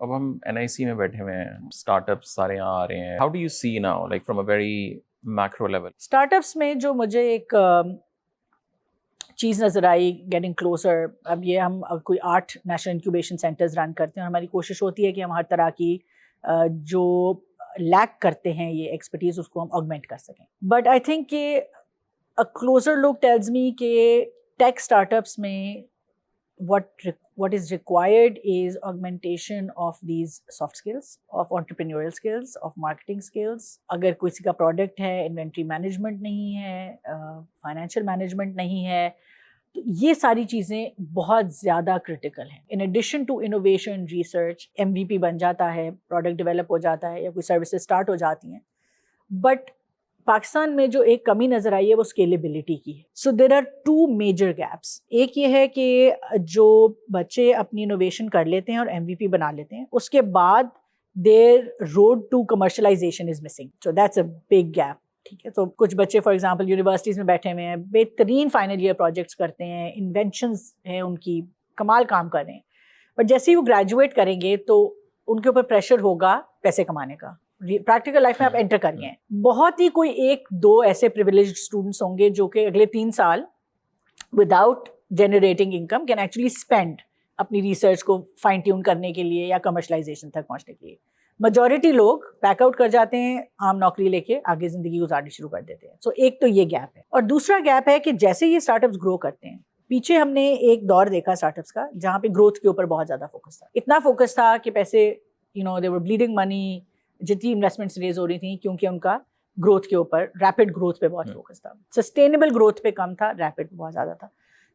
اب ہم NIC میں بیٹھے ہوئے ہیں, اسٹارٹ اپس سارے یہاں آ رہے ہیں. How do you see now like from a very macro level? Startups میں جو مجھے ایک چیز نظر آئی گیٹنگ کلوزر, اب یہ ہم کوئی 8 نیشنل انکیوبیشن سینٹرز رن کرتے ہیں اور ہماری کوشش ہوتی ہے کہ ہم ہر طرح کی جو لیک کرتے ہیں یہ ایکسپرٹیز اس کو ہم آگمنٹ کر سکیں. بٹ آئی تھنک کہ کلوزر لوگ ٹیلز می کہ ٹیک اسٹارٹ اپس میں what is required is augmentation of these soft skills, of entrepreneurial skills, of marketing skills. اگر کسی کا پروڈکٹ ہے, انوینٹری مینجمنٹ نہیں ہے, فائنینشیل مینجمنٹ نہیں ہے, تو یہ ساری چیزیں بہت زیادہ کرٹیکل ہیں. In addition to innovation, research, MVP بن جاتا ہے, پروڈکٹ ڈیولپ ہو جاتا ہے یا کوئی سروسز اسٹارٹ ہو جاتی ہیں. بٹ پاکستان میں جو ایک کمی نظر آئی ہے وہ اسکیلیبلٹی کی ہے. سو دیر آر 2 میجر گیپس. ایک یہ ہے کہ جو بچے اپنی انوویشن کر لیتے ہیں اور MVP بنا لیتے ہیں, اس کے بعد their road to commercialization is missing. So that's a big gap. ٹھیک ہے, تو کچھ بچے فار ایگزامپل یونیورسٹیز میں بیٹھے ہوئے ہیں, بہترین فائنل ایئر پروجیکٹس کرتے ہیں, انوینشنز ہیں ان کی, کمال کام کر رہے ہیں, بٹ جیسے ہی وہ گریجویٹ کریں گے تو ان کے اوپر پریشر ہوگا پیسے کمانے کا. پریکٹیکل لائف میں آپ انٹر کر گئے ہیں, بہت ہی کوئی 1-2 ایسے پریویلیجڈ اسٹوڈنٹس ہوں گے جو کہ اگلے 3 سال without generating income can actually spend اپنی ریسرچ کو فائن ٹیون کرنے کے لیے یا کمرشلائزیشن تک پہنچنے کے لیے. میجورٹی لوگ بیک آؤٹ کر جاتے ہیں, عام نوکری لے کے آگے زندگی گزارنی شروع کر دیتے ہیں. سو ایک تو یہ گیپ ہے. اور دوسرا گیپ ہے کہ جیسے یہ اسٹارٹ اپس گرو کرتے ہیں, پیچھے ہم نے ایک دور دیکھا اسٹارٹ اپس کا جہاں پہ گروتھ کے اوپر بہت زیادہ فوکس تھا. اتنا فوکس تھا کہ پیسے دے ور بلیڈنگ منی, جتنی انویسٹمنٹس ریز ہو رہی تھیں کیونکہ ان کا گروتھ کے اوپر, ریپڈ گروتھ پہ بہت فوکس تھا. سسٹینیبل گروتھ پہ کم تھا, ریپڈ پہ بہت زیادہ تھا.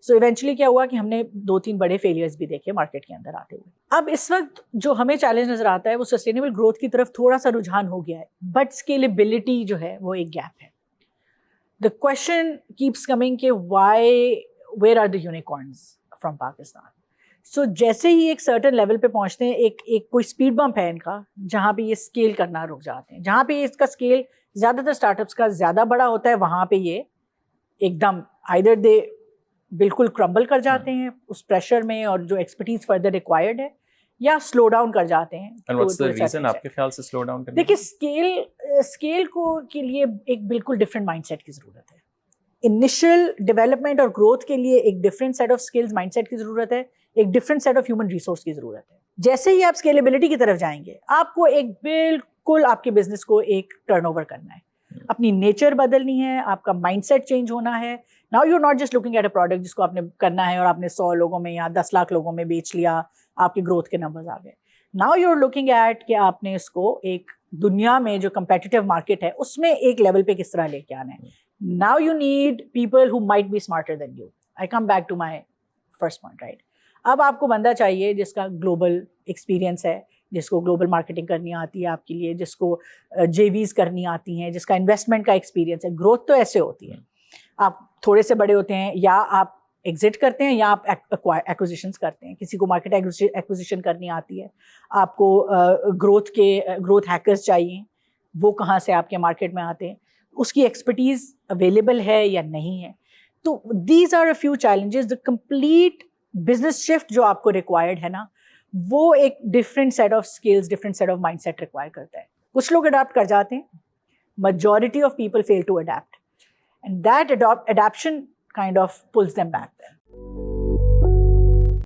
سو ایونچولی کیا ہوا کہ ہم نے 2-3 بڑے فیلیئرز بھی دیکھے مارکیٹ کے اندر آتے ہوئے. اب اس وقت جو ہمیں چیلنج نظر آتا ہے وہ سسٹینیبل گروتھ کی طرف تھوڑا سا رجحان ہو گیا ہے, بٹ اسکیلیبلٹی جو ہے وہ ایک گیپ ہے. دا کوشچن کیپس کمنگ کہ why, where are the unicorns from Pakistan. So جیسے ہی ایک سرٹن لیول پہ پہنچتے ہیں, ایک کوئی اسپیڈ بمپ ہے ان کا جہاں پہ یہ اسکیل کرنا رک جاتے ہیں. جہاں پہ اس کا اسکیل زیادہ تر اسٹارٹ اپس کا زیادہ بڑا ہوتا ہے, وہاں پہ یہ ایک دم آئدر دے بالکل کرمبل کر جاتے ہیں اس پریشر میں اور جو ایکسپرٹیز فردر ریکوائرڈ ہے, یا سلو ڈاؤن کر جاتے ہیں. آپ کے خیال سے سلو ڈاؤن کرنے؟ دیکھیے اسکیل کو کے لیے ایک بالکل ڈفرینٹ مائنڈ سیٹ کی ضرورت ہے. انیشیل ڈیولپمنٹ اور گروتھ کے لیے ایک different set of skills mindset کی ضرورت ہے, ایک different set of human resource کی ضرورت ہے. جیسے ہی آپ اسکیلیبلٹی کی طرف جائیں گے, آپ کو ایک بالکل آپ کے بزنس کو ایک ٹرن اوور کرنا ہے, اپنی نیچر بدلنی ہے, آپ کا مائنڈ سیٹ چینج ہونا ہے. Now you not just looking at a product جس کو آپ نے کرنا ہے اور آپ نے 100 لوگوں میں یا 10 لاکھ لوگوں میں بیچ لیا, آپ کے گروتھ کے نمبرز آ گئے. Now you are looking at کہ آپ نے اس کو ایک دنیا میں جو کمپیٹیٹیو مارکیٹ ہے اس میں ایک لیول پہ کس طرح لے کے آنا ہے. Now you need people who might be smarter than you. I come back to my first point, right? اب آپ کو بندہ چاہیے جس کا گلوبل ایکسپیرینس ہے, جس کو گلوبل مارکیٹنگ کرنی آتی ہے آپ کے لیے, جس کو JVs کرنی آتی ہیں, جس کا انویسٹمنٹ کا ایکسپیرینس ہے. گروتھ تو ایسے ہوتی ہے, آپ تھوڑے سے بڑے ہوتے ہیں یا آپ ایگزٹ کرتے ہیں یا آپ ایکوزیشنس کرتے ہیں. کسی کو مارکیٹ ایکوزیشن کرنی آتی ہے, آپ کو گروتھ ہیکرز چاہیے, وہ کہاں سے آپ کے مارکیٹ میں آتے ہیں, اس کی ایکسپرٹیز اویلیبل ہے یا نہیں ہے. تو these are a few challenges. The complete business shift جو آپ کو ریکوائرڈ ہے نا, وہ ایک different set of skills, different set of mindset require کرتا ہے. کچھ لوگ اڈاپٹ کر جاتے ہیں, majority of people fail to adapt, and that adoption kind of pulls them back.